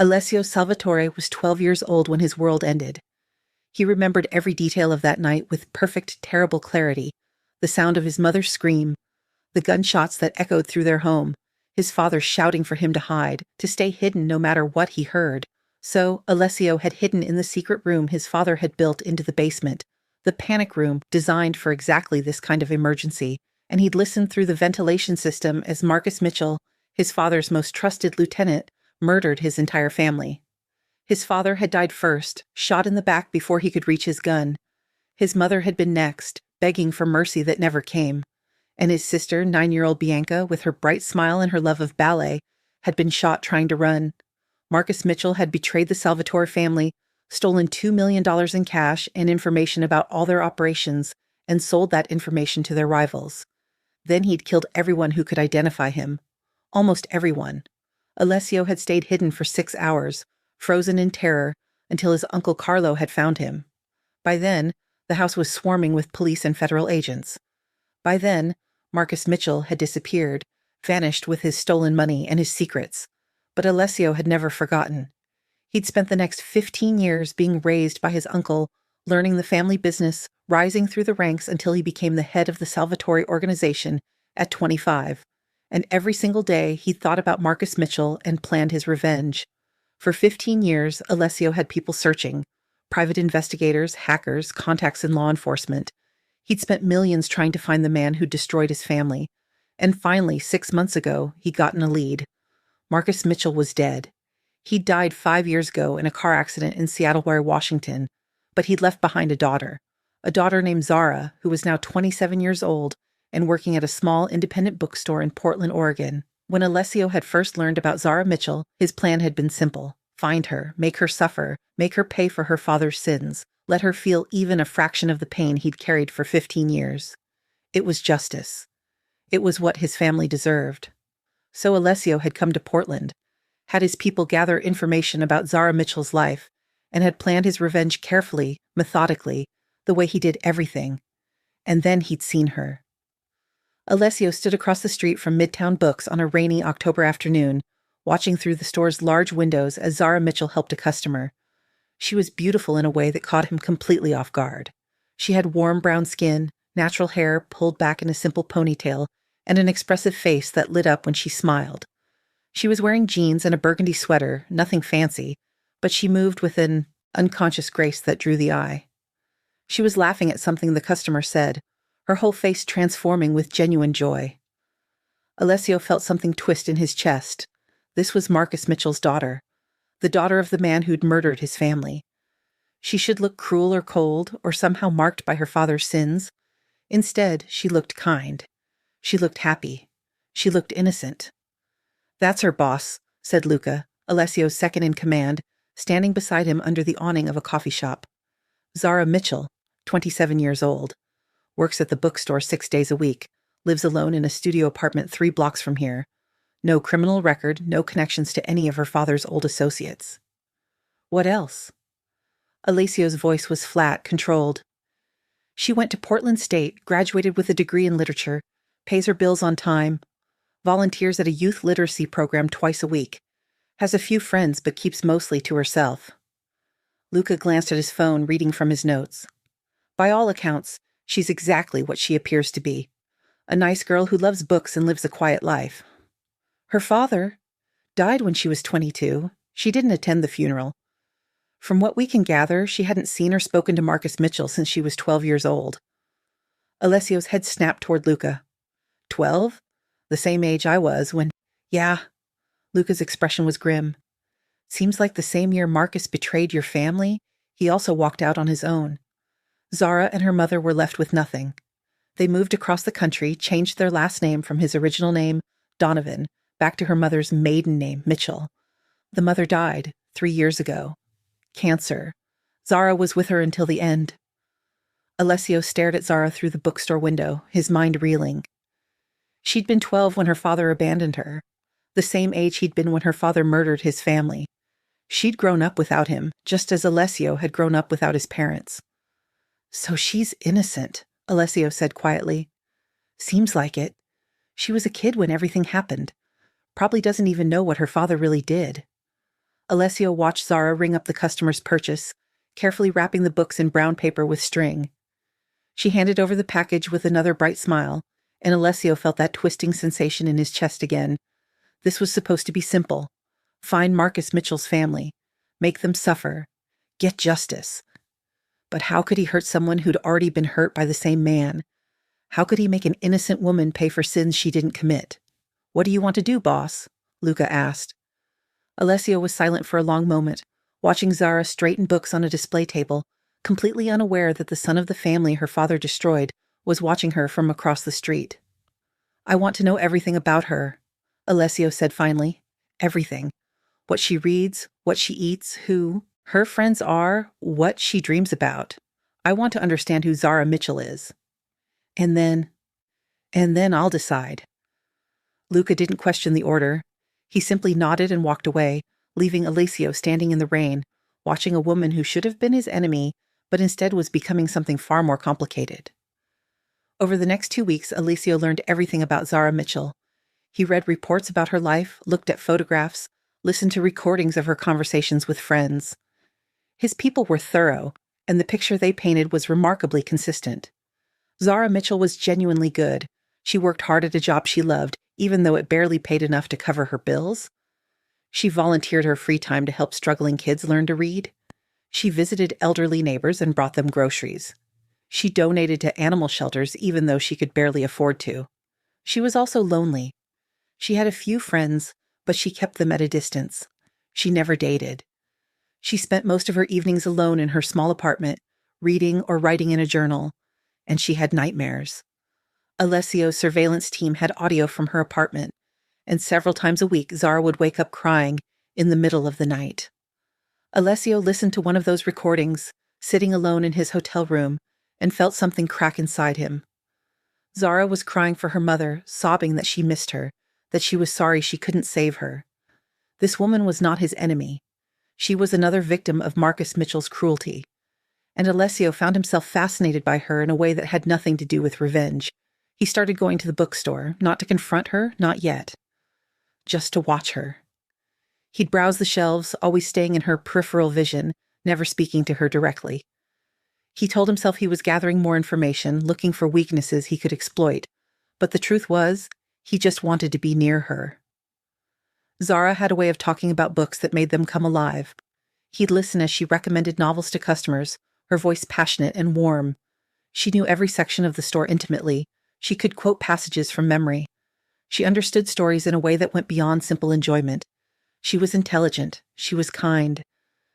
Alessio Salvatore was 12 years old when his world ended. He remembered every detail of that night with perfect, terrible clarity. The sound of his mother's scream, the gunshots that echoed through their home, his father shouting for him to hide, to stay hidden no matter what he heard. So Alessio had hidden in the secret room his father had built into the basement, the panic room designed for exactly this kind of emergency, and he'd listened through the ventilation system as Marcus Mitchell, his father's most trusted lieutenant, murdered his entire family. His father had died first, shot in the back before he could reach his gun. His mother had been next, begging for mercy that never came. And his sister, 9-year-old Bianca, with her bright smile and her love of ballet, had been shot trying to run. Marcus Mitchell had betrayed the Salvatore family, stolen $2 million in cash and information about all their operations, and sold that information to their rivals. Then he'd killed everyone who could identify him. Almost everyone. Alessio had stayed hidden for 6 hours, frozen in terror, until his uncle Carlo had found him. By then, the house was swarming with police and federal agents. By then, Marcus Mitchell had disappeared, vanished with his stolen money and his secrets. But Alessio had never forgotten. He'd spent the next 15 years being raised by his uncle, learning the family business, rising through the ranks until he became the head of the Salvatore organization at 25. And every single day he thought about Marcus Mitchell and planned his revenge. For 15 years, Alessio had people searching, private investigators, hackers, contacts in law enforcement. He'd spent millions trying to find the man who destroyed his family. And finally, 6 months ago, he'd gotten a lead. Marcus Mitchell was dead. He'd died 5 years ago in a car accident in Seattle, Washington, but he'd left behind a daughter named Zara, who was now 27 years old and working at a small independent bookstore in Portland, Oregon. When Alessio had first learned about Zara Mitchell, his plan had been simple. Find her, make her suffer, make her pay for her father's sins, let her feel even a fraction of the pain he'd carried for 15 years. It was justice. It was what his family deserved. So Alessio had come to Portland, had his people gather information about Zara Mitchell's life, and had planned his revenge carefully, methodically, the way he did everything. And then he'd seen her. Alessio stood across the street from Midtown Books on a rainy October afternoon, watching through the store's large windows as Zara Mitchell helped a customer. She was beautiful in a way that caught him completely off guard. She had warm brown skin, natural hair pulled back in a simple ponytail, and an expressive face that lit up when she smiled. She was wearing jeans and a burgundy sweater, nothing fancy, but she moved with an unconscious grace that drew the eye. She was laughing at something the customer said, her whole face transforming with genuine joy. Alessio felt something twist in his chest. This was Marcus Mitchell's daughter, the daughter of the man who'd murdered his family. She should look cruel or cold, or somehow marked by her father's sins. Instead, she looked kind. She looked happy. She looked innocent. "That's her, boss," said Luca, Alessio's second in command, standing beside him under the awning of a coffee shop. Zara Mitchell, 27 years old. Works at the bookstore 6 days a week. Lives alone in a studio apartment 3 blocks from here. No criminal record, no connections to any of her father's old associates. What else? Alessio's voice was flat, controlled. She went to Portland State, graduated with a degree in literature, pays her bills on time, volunteers at a youth literacy program twice a week, has a few friends but keeps mostly to herself. Luca glanced at his phone, reading from his notes. By all accounts, she's exactly what she appears to be. A nice girl who loves books and lives a quiet life. Her father died when she was 22. She didn't attend the funeral. From what we can gather, she hadn't seen or spoken to Marcus Mitchell since she was 12 years old. Alessio's head snapped toward Luca. 12? The same age I was when... Yeah. Luca's expression was grim. Seems like the same year Marcus betrayed your family, he also walked out on his own. Zara and her mother were left with nothing. They moved across the country, changed their last name from his original name, Donovan, back to her mother's maiden name, Mitchell. The mother died 3 years ago. Cancer. Zara was with her until the end. Alessio stared at Zara through the bookstore window, his mind reeling. She'd been 12 when her father abandoned her, the same age he'd been when her father murdered his family. She'd grown up without him, just as Alessio had grown up without his parents. So she's innocent, Alessio said quietly. Seems like it. She was a kid when everything happened. Probably doesn't even know what her father really did. Alessio watched Zara ring up the customer's purchase, carefully wrapping the books in brown paper with string. She handed over the package with another bright smile, and Alessio felt that twisting sensation in his chest again. This was supposed to be simple. Find Marcus Mitchell's family. Make them suffer. Get justice. But how could he hurt someone who'd already been hurt by the same man? How could he make an innocent woman pay for sins she didn't commit? "What do you want to do, boss?" Luca asked. Alessio was silent for a long moment, watching Zara straighten books on a display table, completely unaware that the son of the family her father destroyed was watching her from across the street. "I want to know everything about her," Alessio said finally. "Everything. What she reads, what she eats, who her friends are, what she dreams about. I want to understand who Zara Mitchell is. And then I'll decide." Luca didn't question the order. He simply nodded and walked away, leaving Alessio standing in the rain, watching a woman who should have been his enemy, but instead was becoming something far more complicated. Over the next 2 weeks, Alessio learned everything about Zara Mitchell. He read reports about her life, looked at photographs, listened to recordings of her conversations with friends. His people were thorough, and the picture they painted was remarkably consistent. Zara Mitchell was genuinely good. She worked hard at a job she loved, even though it barely paid enough to cover her bills. She volunteered her free time to help struggling kids learn to read. She visited elderly neighbors and brought them groceries. She donated to animal shelters even though she could barely afford to. She was also lonely. She had a few friends, but she kept them at a distance. She never dated. She spent most of her evenings alone in her small apartment, reading or writing in a journal, and she had nightmares. Alessio's surveillance team had audio from her apartment, and several times a week Zara would wake up crying in the middle of the night. Alessio listened to one of those recordings, sitting alone in his hotel room, and felt something crack inside him. Zara was crying for her mother, sobbing that she missed her, that she was sorry she couldn't save her. This woman was not his enemy. She was another victim of Marcus Mitchell's cruelty, and Alessio found himself fascinated by her in a way that had nothing to do with revenge. He started going to the bookstore, not to confront her, not yet. Just to watch her. He'd browse the shelves, always staying in her peripheral vision, never speaking to her directly. He told himself he was gathering more information, looking for weaknesses he could exploit, but the truth was, he just wanted to be near her. Zara had a way of talking about books that made them come alive. He'd listen as she recommended novels to customers, her voice passionate and warm. She knew every section of the store intimately. She could quote passages from memory. She understood stories in a way that went beyond simple enjoyment. She was intelligent. She was kind.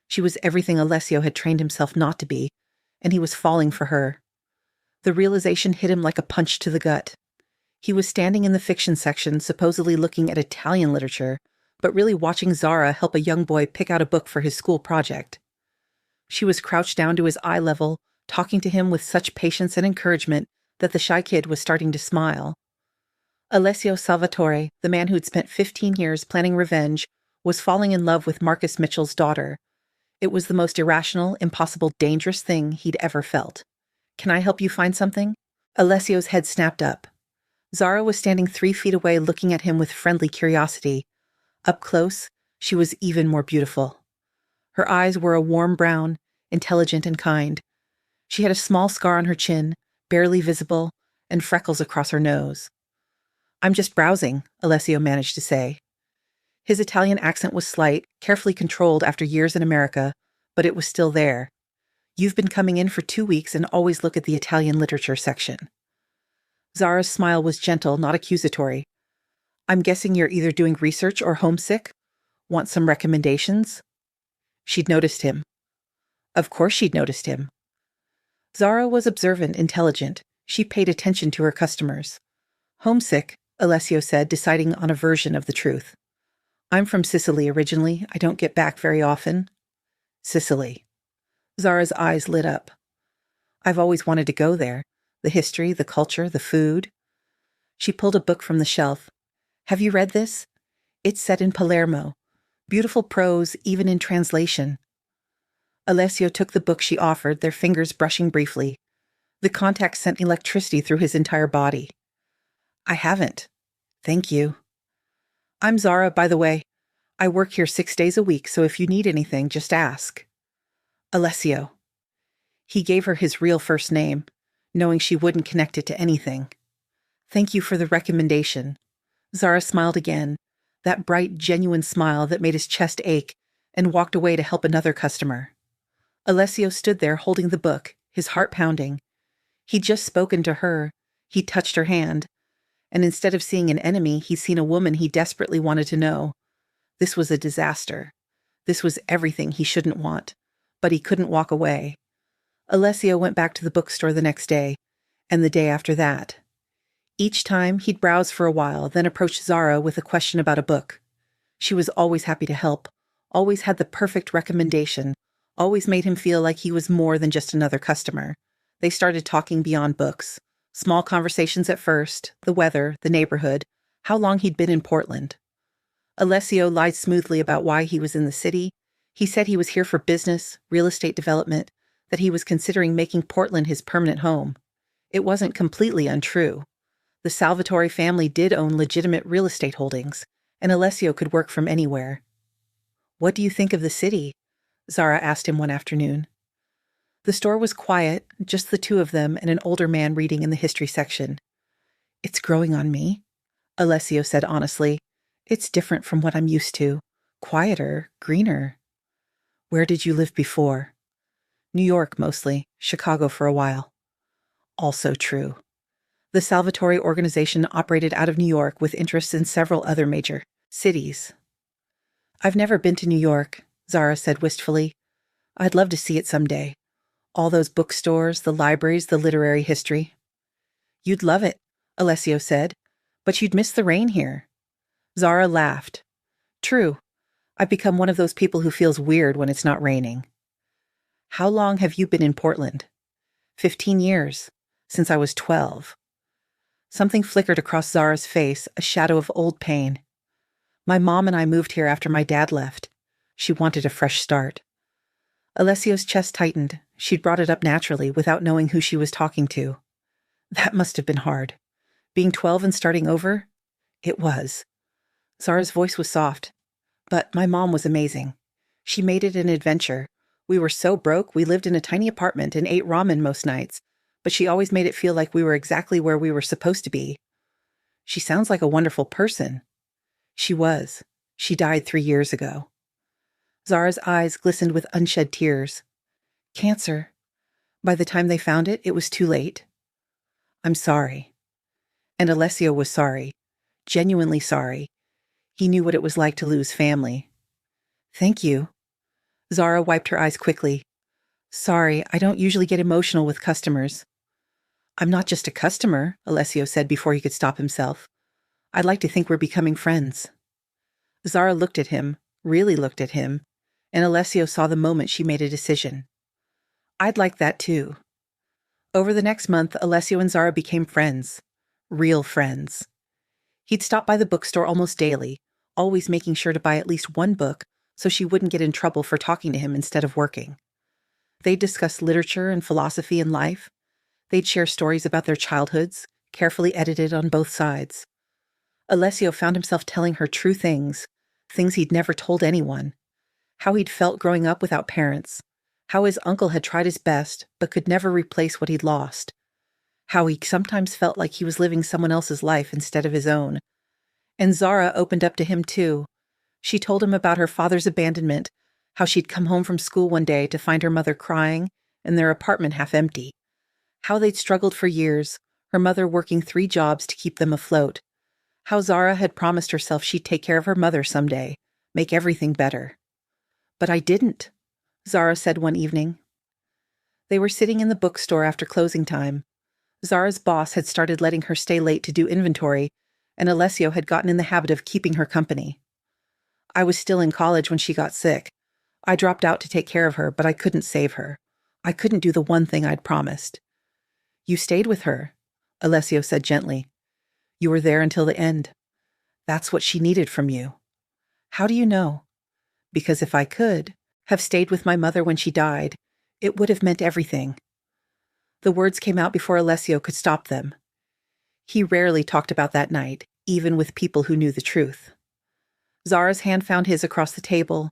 She was everything Alessio had trained himself not to be, and he was falling for her. The realization hit him like a punch to the gut. He was standing in the fiction section, supposedly looking at Italian literature, but really watching Zara help a young boy pick out a book for his school project. She was crouched down to his eye level, talking to him with such patience and encouragement that the shy kid was starting to smile. Alessio Salvatore, the man who'd spent 15 years planning revenge, was falling in love with Marcus Mitchell's daughter. It was the most irrational, impossible, dangerous thing he'd ever felt. "Can I help you find something?" Alessio's head snapped up. Zara was standing 3 feet away looking at him with friendly curiosity. Up close, she was even more beautiful. Her eyes were a warm brown, intelligent and kind. She had a small scar on her chin, barely visible, and freckles across her nose. "I'm just browsing," Alessio managed to say. His Italian accent was slight, carefully controlled after years in America, but it was still there. "You've been coming in for 2 weeks and always look at the Italian literature section." Zara's smile was gentle, not accusatory. "I'm guessing you're either doing research or homesick? Want some recommendations?" She'd noticed him. Of course she'd noticed him. Zara was observant, intelligent. She paid attention to her customers. "Homesick," Alessio said, deciding on a version of the truth. "I'm from Sicily originally. I don't get back very often." "Sicily." Zara's eyes lit up. "I've always wanted to go there. The history, the culture, the food." She pulled a book from the shelf. "Have you read this? It's set in Palermo. Beautiful prose, even in translation." Alessio took the book she offered, their fingers brushing briefly. The contact sent electricity through his entire body. "I haven't. Thank you." "I'm Zara, by the way. I work here 6 days a week, so if you need anything, just ask. Alessio. He gave her his real first name, knowing she wouldn't connect it to anything. Thank you for the recommendation. Zara smiled again, that bright, genuine smile that made his chest ache, and walked away to help another customer. Alessio stood there holding the book, his heart pounding. He'd just spoken to her. He touched her hand. And instead of seeing an enemy, he'd seen a woman he desperately wanted to know. This was a disaster. This was everything he shouldn't want. But he couldn't walk away. Alessio went back to the bookstore the next day, and the day after that. Each time, he'd browse for a while, then approach Zara with a question about a book. She was always happy to help, always had the perfect recommendation, always made him feel like he was more than just another customer. They started talking beyond books. Small conversations at first, the weather, the neighborhood, how long he'd been in Portland. Alessio lied smoothly about why he was in the city. He said he was here for business, real estate development, that he was considering making Portland his permanent home. It wasn't completely untrue. The Salvatore family did own legitimate real estate holdings, and Alessio could work from anywhere. What do you think of the city? Zara asked him one afternoon. The store was quiet, just the two of them and an older man reading in the history section. It's growing on me, Alessio said honestly. It's different from what I'm used to. Quieter, greener. Where did you live before? New York mostly, Chicago for a while. Also true. The Salvatore organization operated out of New York with interests in several other major cities. I've never been to New York, Zara said wistfully. I'd love to see it someday. All those bookstores, the libraries, the literary history. You'd love it, Alessio said, but you'd miss the rain here. Zara laughed. True. I've become one of those people who feels weird when it's not raining. How long have you been in Portland? 15 years. Since I was 12. Something flickered across Zara's face, a shadow of old pain. My mom and I moved here after my dad left. She wanted a fresh start. Alessio's chest tightened. She'd brought it up naturally, without knowing who she was talking to. That must have been hard. Being 12 and starting over? It was. Zara's voice was soft. But my mom was amazing. She made it an adventure. We were so broke, we lived in a tiny apartment and ate ramen most nights, but she always made it feel like we were exactly where we were supposed to be. She sounds like a wonderful person. She was. She died 3 years ago. Zara's eyes glistened with unshed tears. Cancer. By the time they found it, it was too late. I'm sorry. And Alessio was sorry. Genuinely sorry. He knew what it was like to lose family. Thank you. Zara wiped her eyes quickly. Sorry, I don't usually get emotional with customers. I'm not just a customer, Alessio said before he could stop himself. I'd like to think we're becoming friends. Zara looked at him, really looked at him, and Alessio saw the moment she made a decision. I'd like that too. Over the next month, Alessio and Zara became friends. Real friends. He'd stop by the bookstore almost daily, always making sure to buy at least one book so she wouldn't get in trouble for talking to him instead of working. They'd discuss literature and philosophy and life. They'd share stories about their childhoods, carefully edited on both sides. Alessio found himself telling her true things, things he'd never told anyone. How he'd felt growing up without parents. How his uncle had tried his best, but could never replace what he'd lost. How he sometimes felt like he was living someone else's life instead of his own. And Zara opened up to him too. She told him about her father's abandonment, how she'd come home from school one day to find her mother crying and their apartment half empty. How they'd struggled for years, her mother working 3 jobs to keep them afloat. How Zara had promised herself she'd take care of her mother someday, make everything better. But I didn't, Zara said one evening. They were sitting in the bookstore after closing time. Zara's boss had started letting her stay late to do inventory, and Alessio had gotten in the habit of keeping her company. I was still in college when she got sick. I dropped out to take care of her, but I couldn't save her. I couldn't do the one thing I'd promised. You stayed with her, Alessio said gently. You were there until the end. That's what she needed from you. How do you know? Because if I could have stayed with my mother when she died, it would have meant everything. The words came out before Alessio could stop them. He rarely talked about that night, even with people who knew the truth. Zara's hand found his across the table.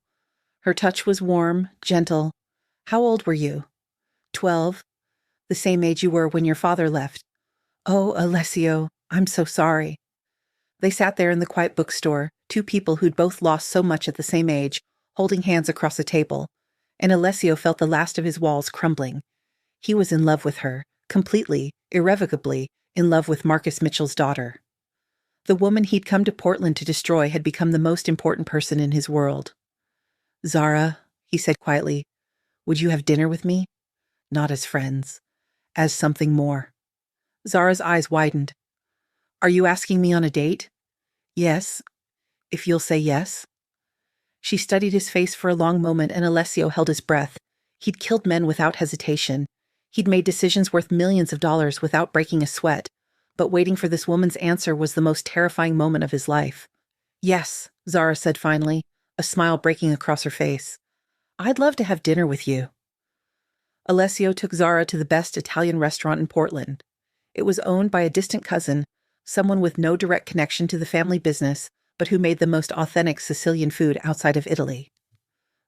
Her touch was warm, gentle. How old were you? 12. The same age you were when your father left. Oh, Alessio, I'm so sorry. They sat there in the quiet bookstore, two people who'd both lost so much at the same age, holding hands across a table, and Alessio felt the last of his walls crumbling. He was in love with her, completely, irrevocably, in love with Marcus Mitchell's daughter. The woman he'd come to Portland to destroy had become the most important person in his world. Zara, he said quietly, would you have dinner with me? Not as friends, as something more. Zara's eyes widened. Are you asking me on a date? Yes, if you'll say yes. She studied his face for a long moment, and Alessio held his breath. He'd killed men without hesitation. He'd made decisions worth millions of dollars without breaking a sweat. But waiting for this woman's answer was the most terrifying moment of his life. Yes, Zara said finally, a smile breaking across her face. I'd love to have dinner with you. Alessio took Zara to the best Italian restaurant in Portland. It was owned by a distant cousin, someone with no direct connection to the family business, but who made the most authentic Sicilian food outside of Italy.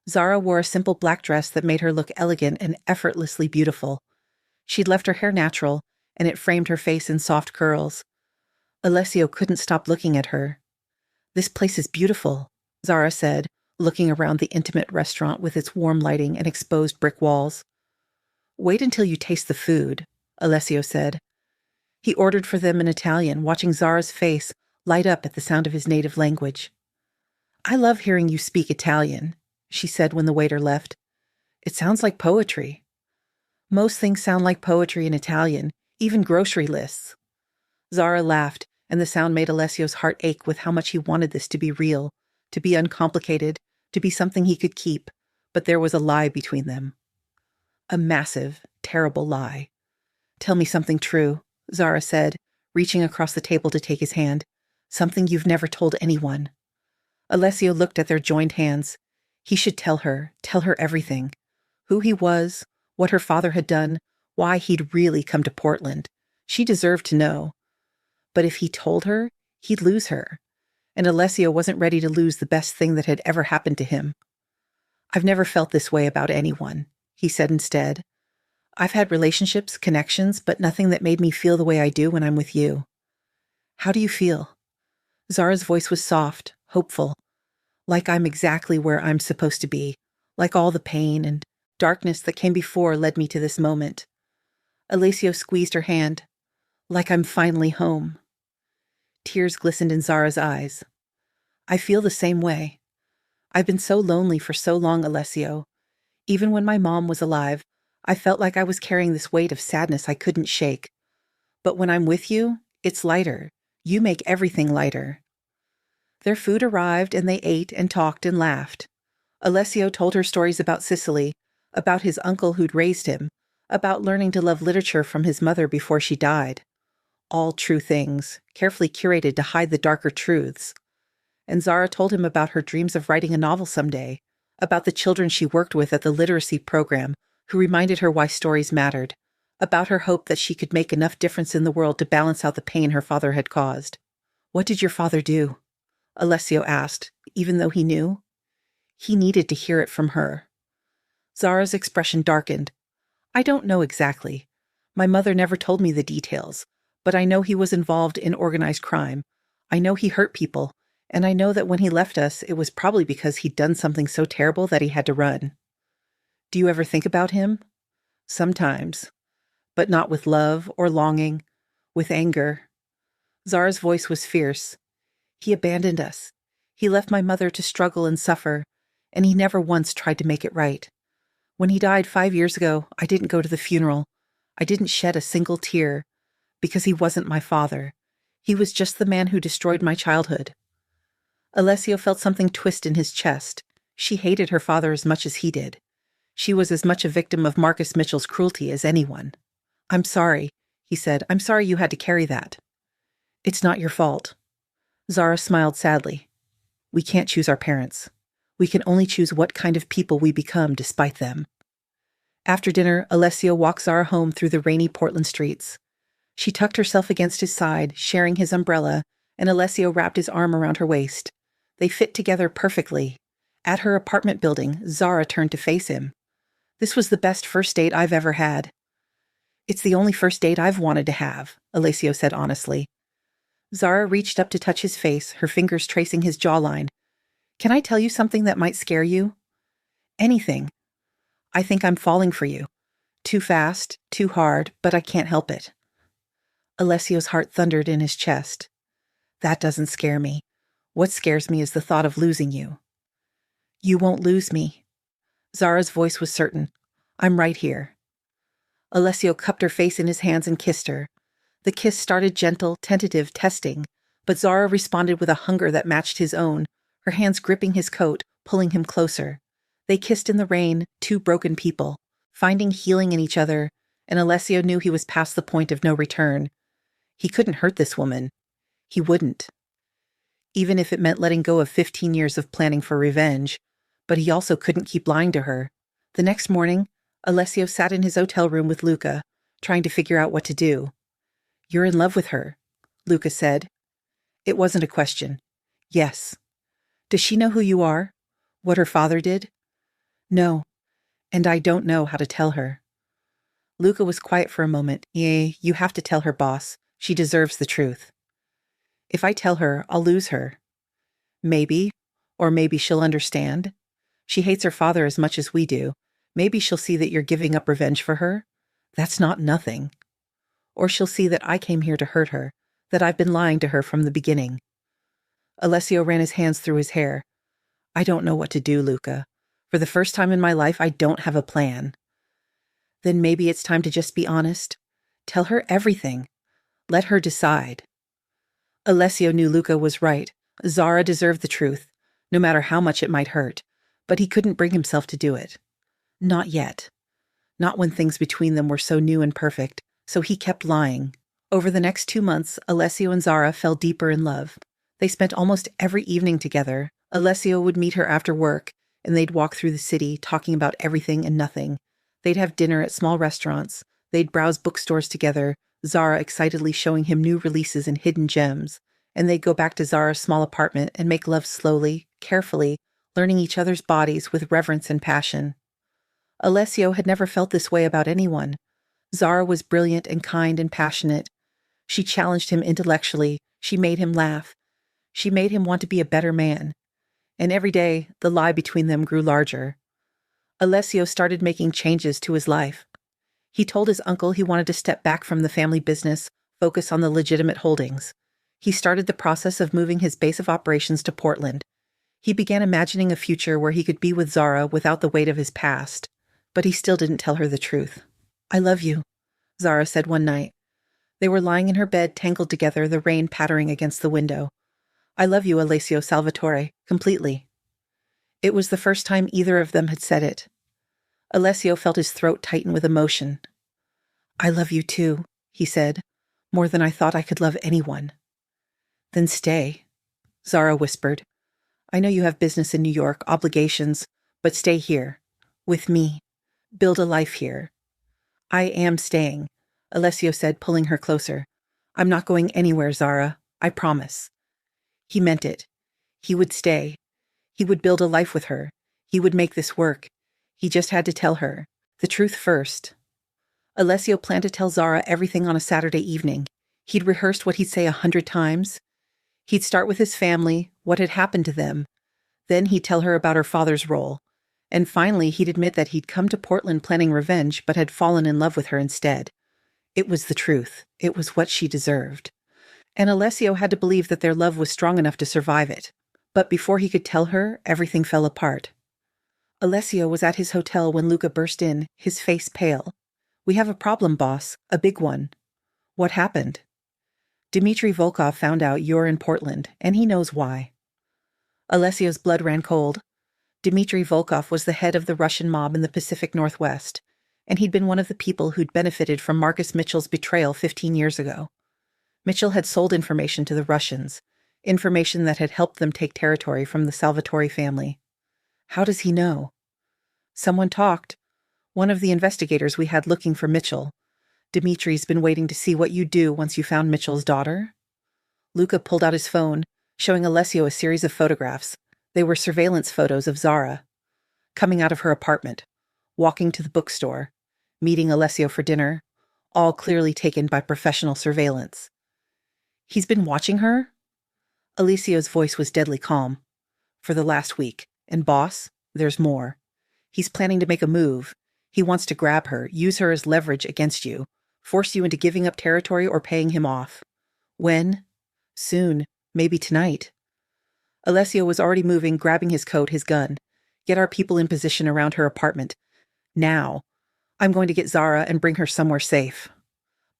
Zara wore a simple black dress that made her look elegant and effortlessly beautiful. She'd left her hair natural, and it framed her face in soft curls. Alessio couldn't stop looking at her. This place is beautiful, Zara said, looking around the intimate restaurant with its warm lighting and exposed brick walls. Wait until you taste the food, Alessio said. He ordered for them in Italian, watching Zara's face light up at the sound of his native language. I love hearing you speak Italian, she said when the waiter left. It sounds like poetry. Most things sound like poetry in Italian, even grocery lists. Zara laughed, and the sound made Alessio's heart ache with how much he wanted this to be real, to be uncomplicated, to be something he could keep, but there was a lie between them. A massive, terrible lie. Tell me something true, Zara said, reaching across the table to take his hand. Something you've never told anyone. Alessio looked at their joined hands. He should tell her everything. Who he was, what her father had done, why he'd really come to Portland. She deserved to know. But if he told her, he'd lose her. And Alessio wasn't ready to lose the best thing that had ever happened to him. I've never felt this way about anyone, he said instead. I've had relationships, connections, but nothing that made me feel the way I do when I'm with you. How do you feel? Zara's voice was soft, hopeful. Like I'm exactly where I'm supposed to be. Like all the pain and darkness that came before led me to this moment. Alessio squeezed her hand. Like I'm finally home. Tears glistened in Zara's eyes. I feel the same way. I've been so lonely for so long, Alessio. Even when my mom was alive, I felt like I was carrying this weight of sadness I couldn't shake. But when I'm with you, it's lighter. You make everything lighter. Their food arrived, and they ate and talked and laughed. Alessio told her stories about Sicily, about his uncle who'd raised him, about learning to love literature from his mother before she died. All true things, carefully curated to hide the darker truths. And Zara told him about her dreams of writing a novel someday, about the children she worked with at the literacy program who reminded her why stories mattered, about her hope that she could make enough difference in the world to balance out the pain her father had caused. What did your father do? Alessio asked, even though he knew. He needed to hear it from her. Zara's expression darkened. I don't know exactly. My mother never told me the details, but I know he was involved in organized crime. I know he hurt people, and I know that when he left us, it was probably because he'd done something so terrible that he had to run. Do you ever think about him? Sometimes, but not with love or longing, with anger. Zara's voice was fierce. He abandoned us. He left my mother to struggle and suffer, and he never once tried to make it right. When he died 5 years ago, I didn't go to the funeral. I didn't shed a single tear, because he wasn't my father. He was just the man who destroyed my childhood. Alessio felt something twist in his chest. She hated her father as much as he did. She was as much a victim of Marcus Mitchell's cruelty as anyone. I'm sorry, he said. I'm sorry you had to carry that. It's not your fault. Zara smiled sadly. We can't choose our parents. We can only choose what kind of people we become despite them. After dinner, Alessio walked Zara home through the rainy Portland streets. She tucked herself against his side, sharing his umbrella, and Alessio wrapped his arm around her waist. They fit together perfectly. At her apartment building, Zara turned to face him. This was the best first date I've ever had. It's the only first date I've wanted to have, Alessio said honestly. Zara reached up to touch his face, her fingers tracing his jawline. Can I tell you something that might scare you? Anything. I think I'm falling for you. Too fast, too hard, but I can't help it. Alessio's heart thundered in his chest. That doesn't scare me. What scares me is the thought of losing you. You won't lose me. Zara's voice was certain. I'm right here. Alessio cupped her face in his hands and kissed her. The kiss started gentle, tentative, testing, but Zara responded with a hunger that matched his own, her hands gripping his coat, pulling him closer. They kissed in the rain, two broken people, finding healing in each other, and Alessio knew he was past the point of no return. He couldn't hurt this woman. He wouldn't. Even if it meant letting go of 15 years of planning for revenge, but he also couldn't keep lying to her. The next morning, Alessio sat in his hotel room with Luca, trying to figure out what to do. You're in love with her, Luca said. It wasn't a question. Yes. Does she know who you are? What her father did? No. And I don't know how to tell her. Luca was quiet for a moment. You have to tell her, boss. She deserves the truth. If I tell her, I'll lose her. Maybe, or maybe she'll understand. She hates her father as much as we do. Maybe she'll see that you're giving up revenge for her. That's not nothing. Or she'll see that I came here to hurt her, that I've been lying to her from the beginning. Alessio ran his hands through his hair. I don't know what to do, Luca. For the first time in my life, I don't have a plan. Then maybe it's time to just be honest. Tell her everything. Let her decide. Alessio knew Luca was right. Zara deserved the truth, no matter how much it might hurt, but he couldn't bring himself to do it. Not yet. Not when things between them were so new and perfect, so he kept lying. Over the next 2 months, Alessio and Zara fell deeper in love. They spent almost every evening together. Alessio would meet her after work, and they'd walk through the city, talking about everything and nothing. They'd have dinner at small restaurants. They'd browse bookstores together, Zara excitedly showing him new releases and hidden gems. And they'd go back to Zara's small apartment and make love slowly, carefully, learning each other's bodies with reverence and passion. Alessio had never felt this way about anyone. Zara was brilliant and kind and passionate. She challenged him intellectually. She made him laugh. She made him want to be a better man. And every day, the lie between them grew larger. Alessio started making changes to his life. He told his uncle he wanted to step back from the family business, focus on the legitimate holdings. He started the process of moving his base of operations to Portland. He began imagining a future where he could be with Zara without the weight of his past. But he still didn't tell her the truth. I love you, Zara said one night. They were lying in her bed, tangled together, the rain pattering against the window. I love you, Alessio Salvatore, completely. It was the first time either of them had said it. Alessio felt his throat tighten with emotion. I love you too, he said, more than I thought I could love anyone. Then stay, Zara whispered. I know you have business in New York, obligations, but stay here, with me. Build a life here. I am staying, Alessio said, pulling her closer. I'm not going anywhere, Zara. I promise. He meant it. He would stay. He would build a life with her. He would make this work. He just had to tell her. The truth first. Alessio planned to tell Zara everything on a Saturday evening. He'd rehearsed what he'd say 100 times. He'd start with his family, what had happened to them. Then he'd tell her about her father's role. And finally, he'd admit that he'd come to Portland planning revenge, but had fallen in love with her instead. It was the truth. It was what she deserved. And Alessio had to believe that their love was strong enough to survive it. But before he could tell her, everything fell apart. Alessio was at his hotel when Luca burst in, his face pale. We have a problem, boss. A big one. What happened? Dmitry Volkov found out you're in Portland, and he knows why. Alessio's blood ran cold. Dmitry Volkov was the head of the Russian mob in the Pacific Northwest, and he'd been one of the people who'd benefited from Marcus Mitchell's betrayal 15 years ago. Mitchell had sold information to the Russians, information that had helped them take territory from the Salvatore family. How does he know? Someone talked. One of the investigators we had looking for Mitchell. Dimitri's been waiting to see what you'd do once you found Mitchell's daughter. Luca pulled out his phone. showing Alessio a series of photographs. They were surveillance photos of Zara, coming out of her apartment, walking to the bookstore, meeting Alessio for dinner, all clearly taken by professional surveillance. He's been watching her? Alessio's voice was deadly calm. For the last week. And boss, there's more. He's planning to make a move. He wants to grab her, use her as leverage against you, force you into giving up territory or paying him off. When? Soon. Maybe tonight. Alessio was already moving, grabbing his coat, his gun. Get our people in position around her apartment. Now. I'm going to get Zara and bring her somewhere safe.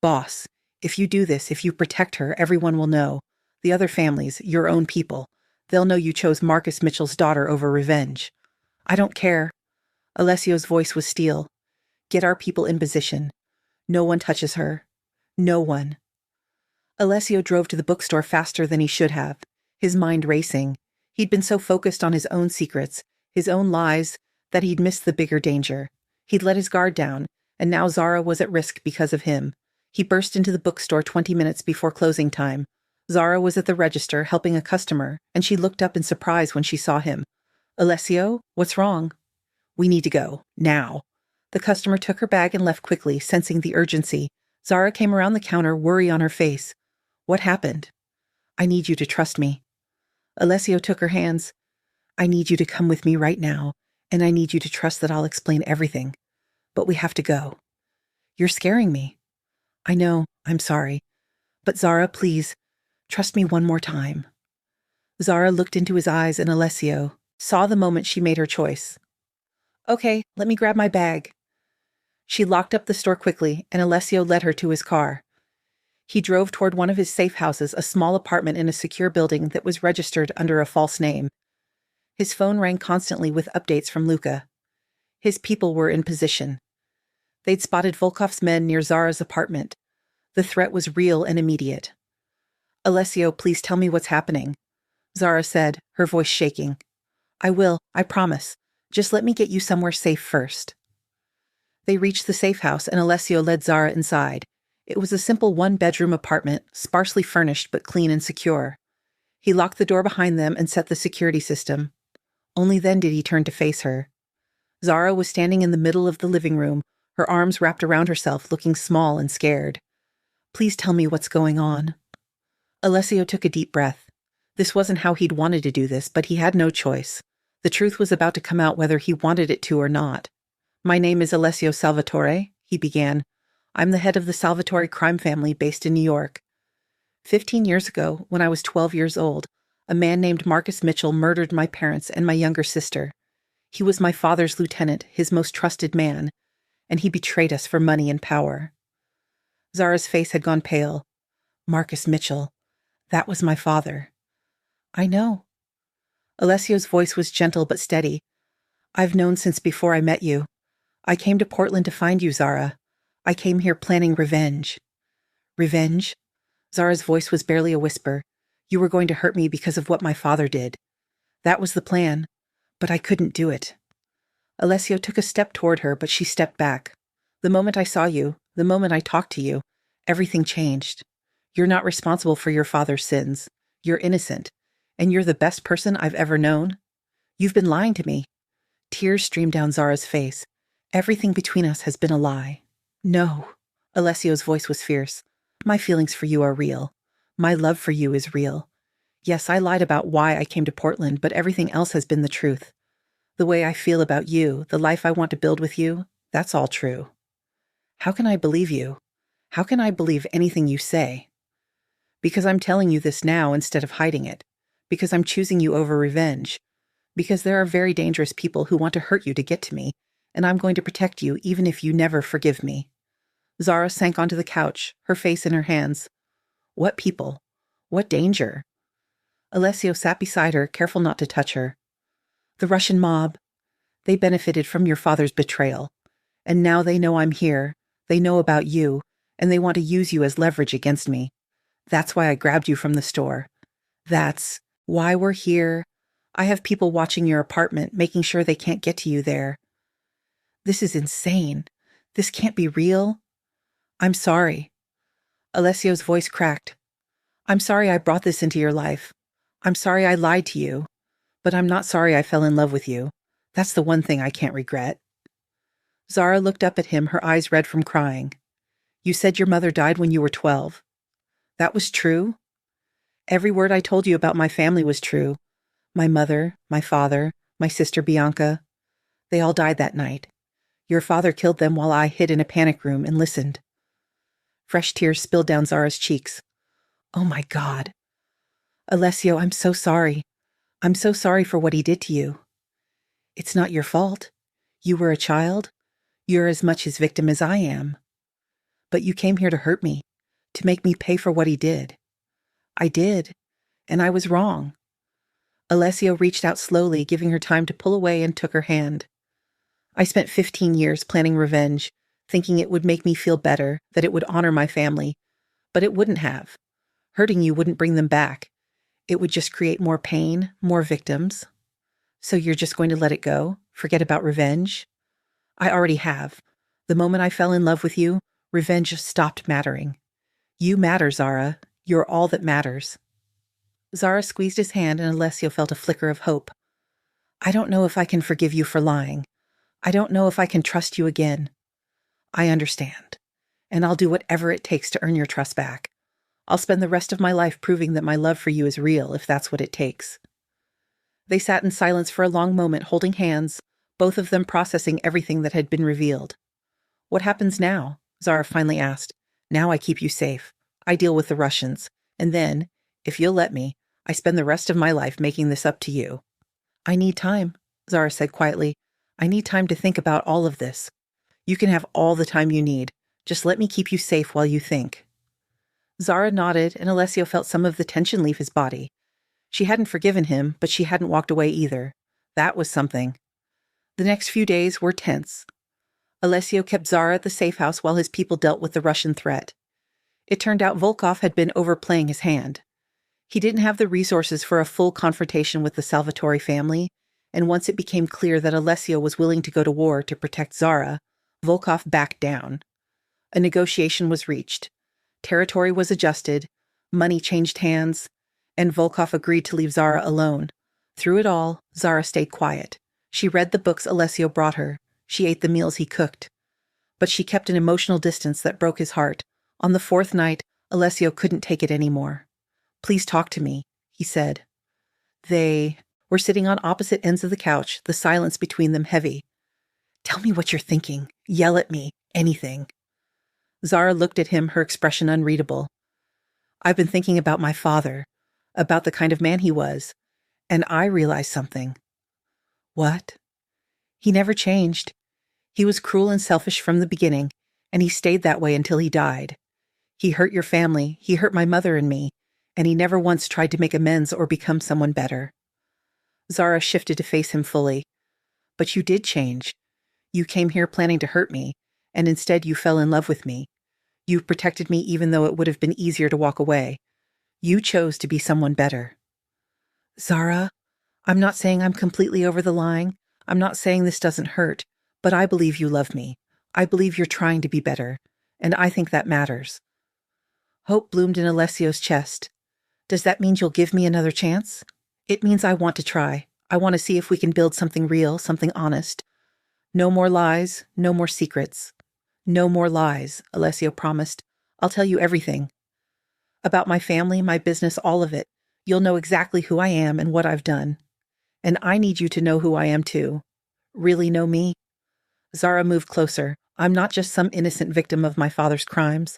Boss, if you do this, if you protect her, everyone will know. The other families, your own people. They'll know you chose Marcus Mitchell's daughter over revenge. I don't care. Alessio's voice was steel. Get our people in position. No one touches her. No one. Alessio drove to the bookstore faster than he should have, his mind racing. He'd been so focused on his own secrets, his own lies, that he'd missed the bigger danger. He'd let his guard down, and now Zara was at risk because of him. He burst into the bookstore 20 minutes before closing time. Zara was at the register helping a customer, and she looked up in surprise when she saw him. Alessio, what's wrong? We need to go. Now. The customer took her bag and left quickly, sensing the urgency. Zara came around the counter, worry on her face. What happened? I need you to trust me. Alessio took her hands. I need you to come with me right now, and I need you to trust that I'll explain everything. But we have to go. You're scaring me. I know, I'm sorry. But Zara, please, trust me one more time. Zara looked into his eyes, and Alessio saw the moment she made her choice. Okay, let me grab my bag. She locked up the store quickly, and Alessio led her to his car. He drove toward one of his safe houses, a small apartment in a secure building that was registered under a false name. His phone rang constantly with updates from Luca. His people were in position. They'd spotted Volkov's men near Zara's apartment. The threat was real and immediate. Alessio, please tell me what's happening. Zara said, her voice shaking. I will, I promise. Just let me get you somewhere safe first. They reached the safe house, and Alessio led Zara inside. It was a simple one-bedroom apartment, sparsely furnished but clean and secure. He locked the door behind them and set the security system. Only then did he turn to face her. Zara was standing in the middle of the living room, her arms wrapped around herself, looking small and scared. Please tell me what's going on. Alessio took a deep breath. This wasn't how he'd wanted to do this, but he had no choice. The truth was about to come out whether he wanted it to or not. My name is Alessio Salvatore, he began. I'm the head of the Salvatore crime family based in New York. 15 years ago, when I was 12 years old, a man named Marcus Mitchell murdered my parents and my younger sister. He was my father's lieutenant, his most trusted man, and he betrayed us for money and power. Zara's face had gone pale. Marcus Mitchell. That was my father. I know. Alessio's voice was gentle but steady. I've known since before I met you. I came to Portland to find you, Zara. I came here planning revenge. Revenge? Zara's voice was barely a whisper. You were going to hurt me because of what my father did. That was the plan, but I couldn't do it. Alessio took a step toward her, but she stepped back. The moment I saw you, the moment I talked to you, everything changed. You're not responsible for your father's sins. You're innocent, and you're the best person I've ever known. You've been lying to me. Tears streamed down Zara's face. Everything between us has been a lie. No. Alessio's voice was fierce. My feelings for you are real. My love for you is real. Yes, I lied about why I came to Portland, but everything else has been the truth. The way I feel about you, the life I want to build with you, that's all true. How can I believe you? How can I believe anything you say? Because I'm telling you this now instead of hiding it. Because I'm choosing you over revenge. Because there are very dangerous people who want to hurt you to get to me, and I'm going to protect you even if you never forgive me. Zara sank onto the couch, her face in her hands. What people? What danger? Alessio sat beside her, careful not to touch her. The Russian mob. They benefited from your father's betrayal. And now they know I'm here. They know about you, and they want to use you as leverage against me. That's why I grabbed you from the store. That's why we're here. I have people watching your apartment, making sure they can't get to you there. This is insane. This can't be real. I'm sorry. Alessio's voice cracked. I'm sorry I brought this into your life. I'm sorry I lied to you, but I'm not sorry I fell in love with you. That's the one thing I can't regret. Zara looked up at him, her eyes red from crying. You said your mother died when you were 12. That was true? Every word I told you about my family was true. My mother, my father, my sister Bianca. They all died that night. Your father killed them while I hid in a panic room and listened. Fresh tears spilled down Zara's cheeks. Oh my God. Alessio, I'm so sorry. I'm so sorry for what he did to you. It's not your fault. You were a child. You're as much his victim as I am. But you came here to hurt me, to make me pay for what he did. I did, and I was wrong. Alessio reached out slowly, giving her time to pull away, and took her hand. I spent 15 years planning revenge, thinking it would make me feel better, that it would honor my family. But it wouldn't have. Hurting you wouldn't bring them back. It would just create more pain, more victims. So you're just going to let it go? Forget about revenge? I already have. The moment I fell in love with you, revenge stopped mattering. You matter, Zara. You're all that matters. Zara squeezed his hand, and Alessio felt a flicker of hope. I don't know if I can forgive you for lying. I don't know if I can trust you again. I understand. And I'll do whatever it takes to earn your trust back. I'll spend the rest of my life proving that my love for you is real, if that's what it takes. They sat in silence for a long moment, holding hands, both of them processing everything that had been revealed. What happens now? Zara finally asked. Now I keep you safe. I deal with the Russians. And then, if you'll let me, I spend the rest of my life making this up to you. I need time, Zara said quietly. I need time to think about all of this. You can have all the time you need. Just let me keep you safe while you think. Zara nodded, and Alessio felt some of the tension leave his body. She hadn't forgiven him, but she hadn't walked away either. That was something. The next few days were tense. Alessio kept Zara at the safe house while his people dealt with the Russian threat. It turned out Volkov had been overplaying his hand. He didn't have the resources for a full confrontation with the Salvatore family, and once it became clear that Alessio was willing to go to war to protect Zara, Volkov backed down. A negotiation was reached. Territory was adjusted, money changed hands, and Volkov agreed to leave Zara alone. Through it all, Zara stayed quiet. She read the books Alessio brought her. She ate the meals he cooked. But she kept an emotional distance that broke his heart. On the fourth night, Alessio couldn't take it anymore. Please talk to me, he said. They were sitting on opposite ends of the couch, the silence between them heavy. Tell me what you're thinking. Yell at me. Anything. Zara looked at him, her expression unreadable. I've been thinking about my father, about the kind of man he was, and I realized something. What? He never changed. He was cruel and selfish from the beginning, and he stayed that way until he died. He hurt your family, he hurt my mother and me, and he never once tried to make amends or become someone better. Zara shifted to face him fully. But you did change. You came here planning to hurt me, and instead you fell in love with me. You protected me even though it would have been easier to walk away. You chose to be someone better. Zara, I'm not saying I'm completely over the line. I'm not saying this doesn't hurt, but I believe you love me. I believe you're trying to be better, and I think that matters. Hope bloomed in Alessio's chest. Does that mean you'll give me another chance? It means I want to try. I want to see if we can build something real, something honest. No more lies, no more secrets. No more lies, Alessio promised. I'll tell you everything. About my family, my business, all of it. You'll know exactly who I am and what I've done. And I need you to know who I am too. Really know me? Zara moved closer. I'm not just some innocent victim of my father's crimes.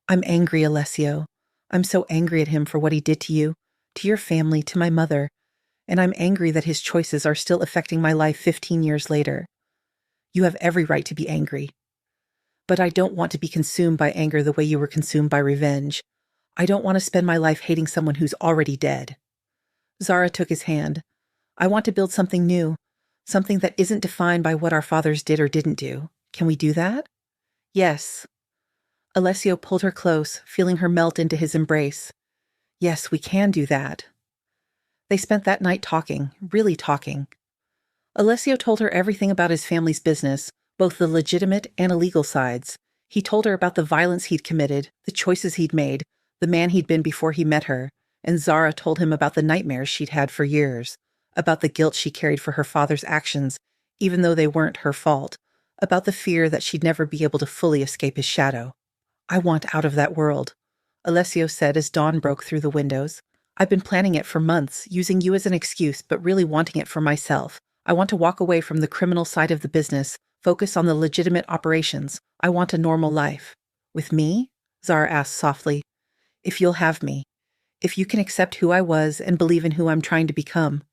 I'm angry, Alessio. I'm so angry at him for what he did to you, to your family, to my mother. And I'm angry that his choices are still affecting my life 15 years later. You have every right to be angry. But I don't want to be consumed by anger the way you were consumed by revenge. I don't want to spend my life hating someone who's already dead. Zara took his hand. I want to build something new, something that isn't defined by what our fathers did or didn't do. Can we do that? Yes. Alessio pulled her close, feeling her melt into his embrace. Yes, we can do that. They spent that night talking, really talking. Alessio told her everything about his family's business, both the legitimate and illegal sides. He told her about the violence he'd committed, the choices he'd made, the man he'd been before he met her, and Zara told him about the nightmares she'd had for years, about the guilt she carried for her father's actions, even though they weren't her fault, about the fear that she'd never be able to fully escape his shadow. "I want out of that world," Alessio said as dawn broke through the windows. "I've been planning it for months, using you as an excuse, but really wanting it for myself. I want to walk away from the criminal side of the business, focus on the legitimate operations. I want a normal life." "With me?" Zara asked softly. "If you'll have me. If you can accept who I was and believe in who I'm trying to become."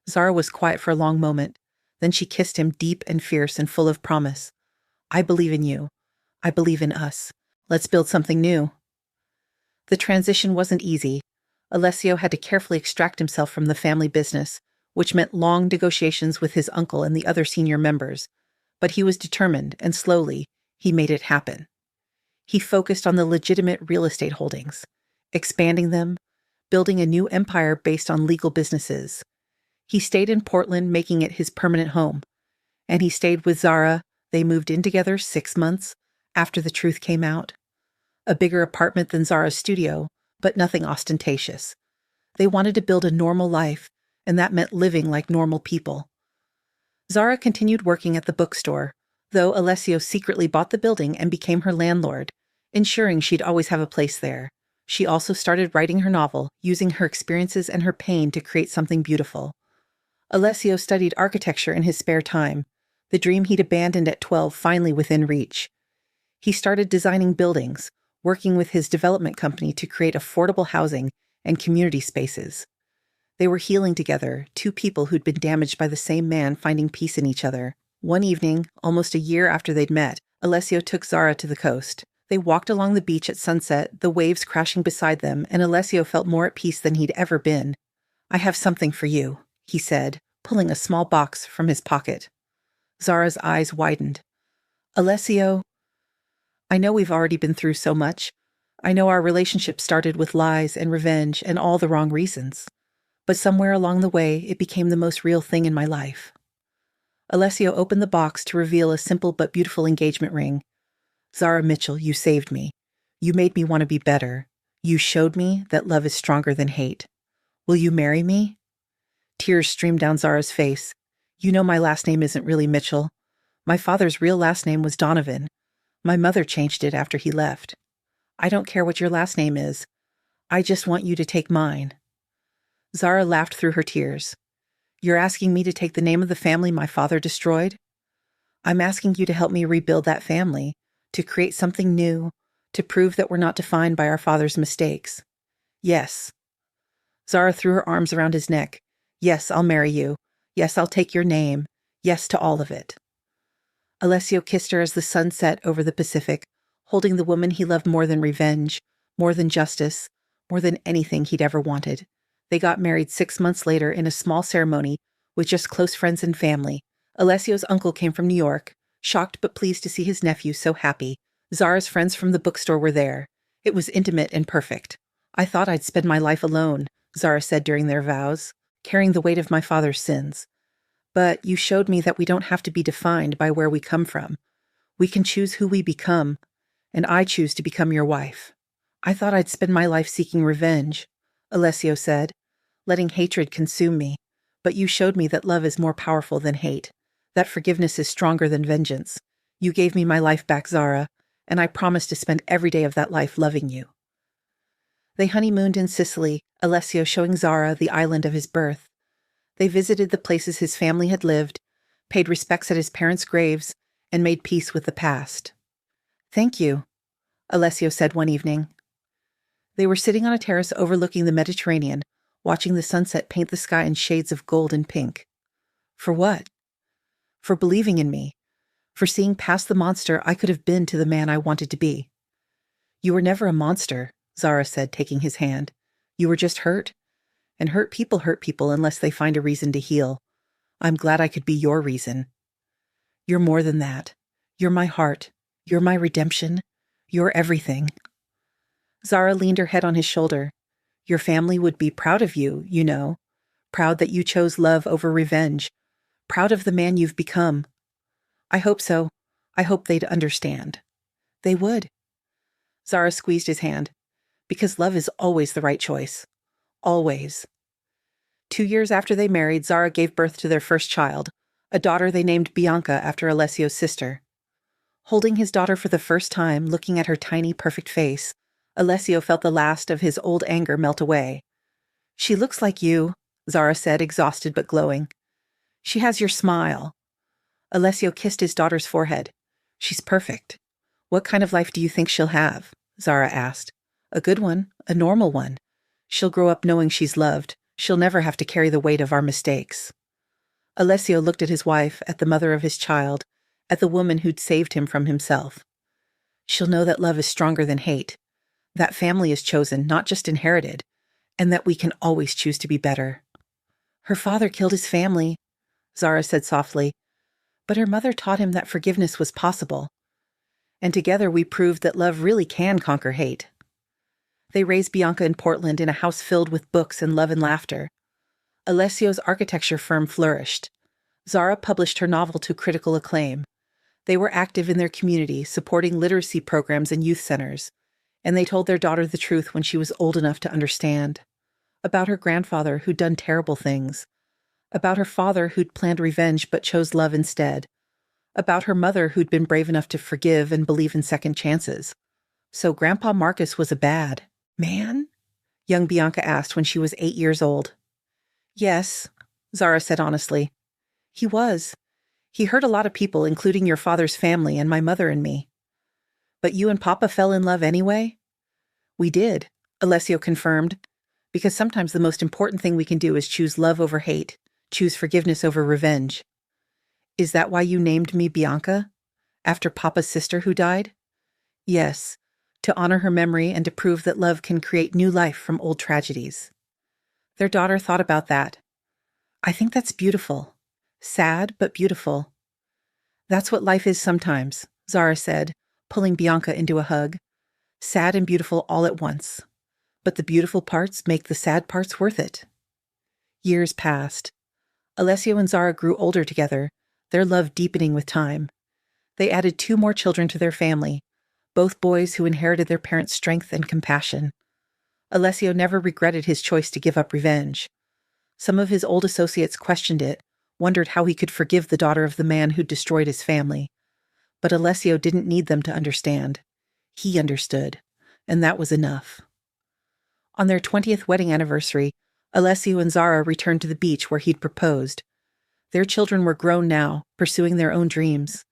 Zara was quiet for a long moment. Then she kissed him deep and fierce and full of promise. "I believe in you. I believe in us. Let's build something new." The transition wasn't easy. Alessio had to carefully extract himself from the family business, which meant long negotiations with his uncle and the other senior members. But he was determined, and slowly, he made it happen. He focused on the legitimate real estate holdings, expanding them, building a new empire based on legal businesses. He stayed in Portland, making it his permanent home. And he stayed with Zara. They moved in together 6 months after the truth came out. A bigger apartment than Zara's studio, but nothing ostentatious. They wanted to build a normal life, and that meant living like normal people. Zara continued working at the bookstore, though Alessio secretly bought the building and became her landlord, ensuring she'd always have a place there. She also started writing her novel, using her experiences and her pain to create something beautiful. Alessio studied architecture in his spare time, the dream he'd abandoned at 12 finally within reach. He started designing buildings, working with his development company to create affordable housing and community spaces. They were healing together, two people who'd been damaged by the same man finding peace in each other. One evening, almost a year after they'd met, Alessio took Zara to the coast. They walked along the beach at sunset, the waves crashing beside them, and Alessio felt more at peace than he'd ever been. "I have something for you," he said, pulling a small box from his pocket. Zara's eyes widened. "Alessio, I know we've already been through so much. I know our relationship started with lies and revenge and all the wrong reasons. But somewhere along the way, it became the most real thing in my life." Alessio opened the box to reveal a simple but beautiful engagement ring. "Zara Mitchell, you saved me. You made me want to be better. You showed me that love is stronger than hate. Will you marry me?" Tears streamed down Zara's face. "You know my last name isn't really Mitchell. My father's real last name was Donovan. My mother changed it after he left. I don't care what your last name is. I just want you to take mine." Zara laughed through her tears. "You're asking me to take the name of the family my father destroyed? I'm asking you to help me rebuild that family, to create something new, to prove that we're not defined by our father's mistakes. Yes." Zara threw her arms around his neck. "Yes, I'll marry you. Yes, I'll take your name. Yes to all of it." Alessio kissed her as the sun set over the Pacific, holding the woman he loved more than revenge, more than justice, more than anything he'd ever wanted. They got married 6 months later in a small ceremony with just close friends and family. Alessio's uncle came from New York, shocked but pleased to see his nephew so happy. Zara's friends from the bookstore were there. It was intimate and perfect. "I thought I'd spend my life alone," Zara said during their vows, "carrying the weight of my father's sins. But you showed me that we don't have to be defined by where we come from. We can choose who we become, and I choose to become your wife." "I thought I'd spend my life seeking revenge," Alessio said, "letting hatred consume me. But you showed me that love is more powerful than hate, that forgiveness is stronger than vengeance. You gave me my life back, Zara, and I promise to spend every day of that life loving you." They honeymooned in Sicily, Alessio showing Zara the island of his birth. They visited the places his family had lived, paid respects at his parents' graves, and made peace with the past. "Thank you," Alessio said one evening. They were sitting on a terrace overlooking the Mediterranean, watching the sunset paint the sky in shades of gold and pink. "For what?" "For believing in me. For seeing past the monster I could have been to the man I wanted to be." "You were never a monster," Zara said, taking his hand. "You were just hurt. And hurt people unless they find a reason to heal. I'm glad I could be your reason." "You're more than that. You're my heart. You're my redemption. You're everything." Zara leaned her head on his shoulder. "Your family would be proud of you, you know. Proud that you chose love over revenge. Proud of the man you've become." "I hope so. I hope they'd understand." "They would." Zara squeezed his hand. "Because love is always the right choice. always. 2 years after they married, Zara gave birth to their first child, a daughter they named Bianca after Alessio's sister. Holding his daughter for the first time, looking at her tiny, perfect face, Alessio felt the last of his old anger melt away. "She looks like you," Zara said, exhausted but glowing. "She has your smile." Alessio kissed his daughter's forehead. "She's perfect." "What kind of life do you think she'll have?" Zara asked. "A good one, a normal one. She'll grow up knowing she's loved. She'll never have to carry the weight of our mistakes." Alessio looked at his wife, at the mother of his child, at the woman who'd saved him from himself. "She'll know that love is stronger than hate, that family is chosen, not just inherited, and that we can always choose to be better." "Her father killed his family," Zara said softly, "but her mother taught him that forgiveness was possible. And together we proved that love really can conquer hate." They raised Bianca in Portland in a house filled with books and love and laughter. Alessio's architecture firm flourished. Zara published her novel to critical acclaim. They were active in their community, supporting literacy programs and youth centers, and they told their daughter the truth when she was old enough to understand. About her grandfather who'd done terrible things. About her father who'd planned revenge but chose love instead. About her mother who'd been brave enough to forgive and believe in second chances. "So Grandpa Marcus was a bad man?" young Bianca asked when she was 8 years old. "Yes," Zara said honestly. "He was. He hurt a lot of people, including your father's family and my mother and me." "But you and Papa fell in love anyway?" "We did," Alessio confirmed, "because sometimes the most important thing we can do is choose love over hate, choose forgiveness over revenge." "Is that why you named me Bianca? After Papa's sister who died?" "Yes, to honor her memory and to prove that love can create new life from old tragedies." Their daughter thought about that. "I think that's beautiful. Sad, but beautiful." "That's what life is sometimes," Zara said, pulling Bianca into a hug. "Sad and beautiful all at once. But the beautiful parts make the sad parts worth it." Years passed. Alessio and Zara grew older together, their love deepening with time. They added 2 more children to their family, both boys who inherited their parents' strength and compassion. Alessio never regretted his choice to give up revenge. Some of his old associates questioned it, wondered how he could forgive the daughter of the man who destroyed his family. But Alessio didn't need them to understand. He understood, and that was enough. On their 20th wedding anniversary, Alessio and Zara returned to the beach where he'd proposed. Their children were grown now, pursuing their own dreams.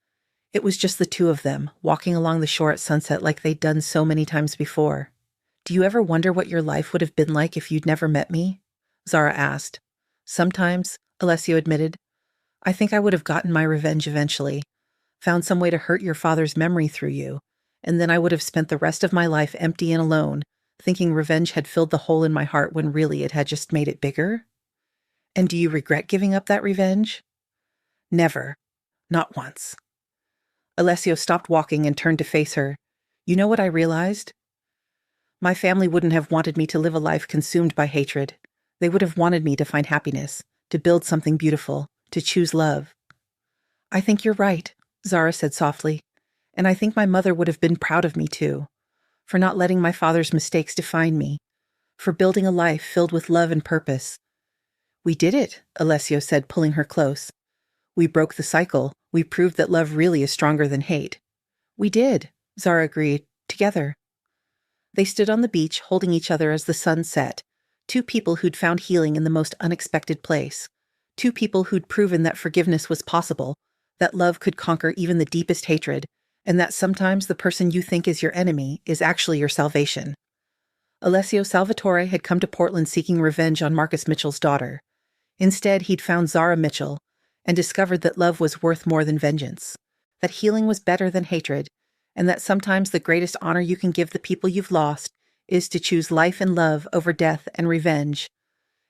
It was just the 2 of them, walking along the shore at sunset like they'd done so many times before. "Do you ever wonder what your life would have been like if you'd never met me?" Zara asked. "Sometimes," Alessio admitted. "I think I would have gotten my revenge eventually, found some way to hurt your father's memory through you, and then I would have spent the rest of my life empty and alone, thinking revenge had filled the hole in my heart when really it had just made it bigger." "And do you regret giving up that revenge?" "Never. Not once." Alessio stopped walking and turned to face her. "You know what I realized? My family wouldn't have wanted me to live a life consumed by hatred. They would have wanted me to find happiness, to build something beautiful, to choose love." "I think you're right," Zara said softly. "And I think my mother would have been proud of me too, for not letting my father's mistakes define me, for building a life filled with love and purpose." "We did it," Alessio said, pulling her close. "We broke the cycle. We proved that love really is stronger than hate." "We did," Zara agreed, "together." They stood on the beach, holding each other as the sun set, 2 people who'd found healing in the most unexpected place, 2 people who'd proven that forgiveness was possible, that love could conquer even the deepest hatred, and that sometimes the person you think is your enemy is actually your salvation. Alessio Salvatore had come to Portland seeking revenge on Marcus Mitchell's daughter. Instead, he'd found Zara Mitchell and discovered that love was worth more than vengeance, that healing was better than hatred, and that sometimes the greatest honor you can give the people you've lost is to choose life and love over death and revenge.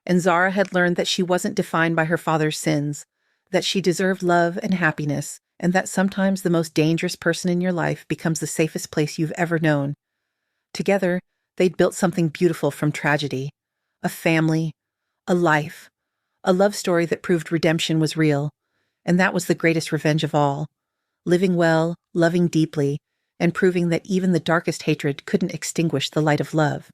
And Zara had learned that she wasn't defined by her father's sins, that she deserved love and happiness, and that sometimes the most dangerous person in your life becomes the safest place you've ever known. Together, they'd built something beautiful from tragedy, a family, a life, a love story that proved redemption was real, and that was the greatest revenge of all, living well, loving deeply, and proving that even the darkest hatred couldn't extinguish the light of love.